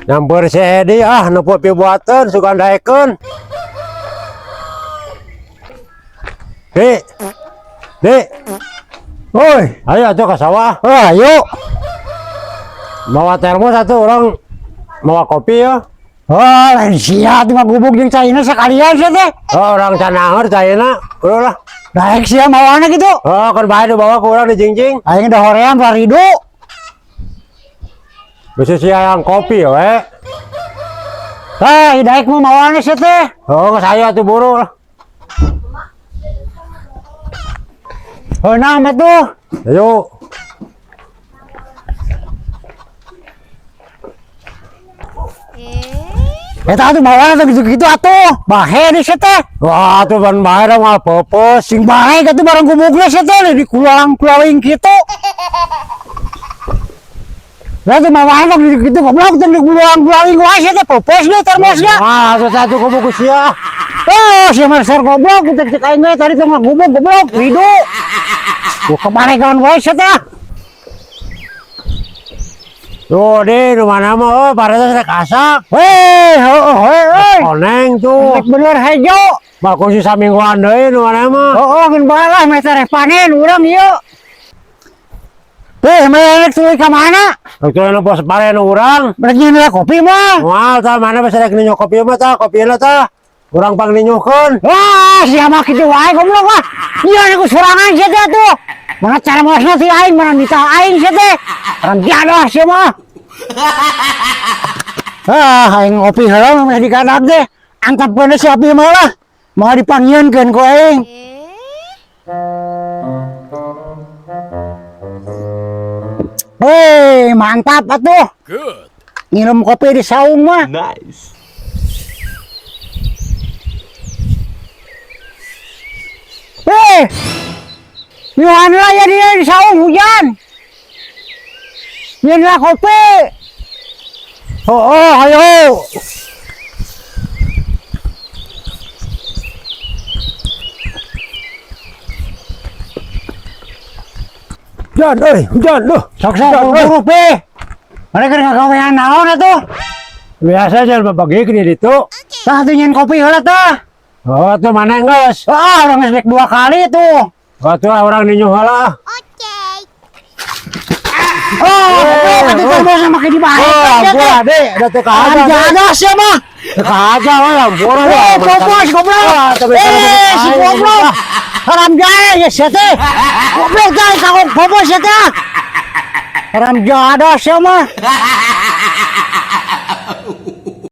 Nyamper si Edi nepo pibuatan suka ndaekeun. Dek. Woi, ayo atuh ka sawah. Ayo. Bawa termos satu orang bawa kopi ya. Oh, lain sia mah gubuk jeung caina sekalian sih teh. Oh, orang Canangor caina. Udah lah. Daek sia mawana gitu. Oh, kan bae bawa ku urang di jingjing. Aing da hoream Rarido. Bisa sia yang kopi we. Teh, daek mah mawana sih teh. Oh, geus aya atuh buru lah. Oh, nama tuh. Ayo. Eta tuh bawa gitu-gitu atuh. Bahe di situ. Wah, tuh ban bahe da mah pepes. Sing bahe ka tuh barang gubukna situ di kulang-kulang kitu. Lah tuh bawa gitu goblok teh di kulang-kulang wae situ pepes ge termosnya. Ah, satu gubuk sia. Oh, si Master goblok kita cek aing tadi tuh mah gubuk goblok ridu. Gua kemana kawan wae situ. Tuh deh, rumah nama, parahnya sudah kasak. Hei. Koneng tuh. Bener hejo. Bakal si samingguan deh, rumah nama. Kan balah, meter panen, urang yuk. Teh, mereka tuh ke mana? Itu yang bos panen urang. Berarti ini kopi mah. Mal, tak mana bisa rek ninyo kopi mah tak, kopi lah tak. Urang pang ninyokeun. Wah, siapa kitu wae goblok wah. Iya aku serangan sih tuh. Mana cara mosna si aing, mana ditah aing sih teh. Orang jadah sih mah. Aing ngopi heula mah di kanak deh. Angkapkeun si api mah lah. Mau dipangieunkeun ku aing. Hei, mantap atuh. Good. Ngirum kopi di saung mah. Nice. Hei. Yohan lah ya dia di saung hujan. Inilah kopi. Ayo. Hujan loh. Sok-sok kopi. Mereka ngagawean naon atuh? Biasa aja bagi ke itu. Tah tuh nyen kopi heula tah. Oh, tuh mana geus? Orang geus 2 kali tuh. Oh, tuh orang ninyo heula. Itu termos makin dibahas. Gua deh, udah teka aja. Ada sih mah. Teka aja lah, boros. Popos goblok. Si goblok. Haram jaya ya sete. Goblok teh kagok popos ya teh. Haram jada sih mah.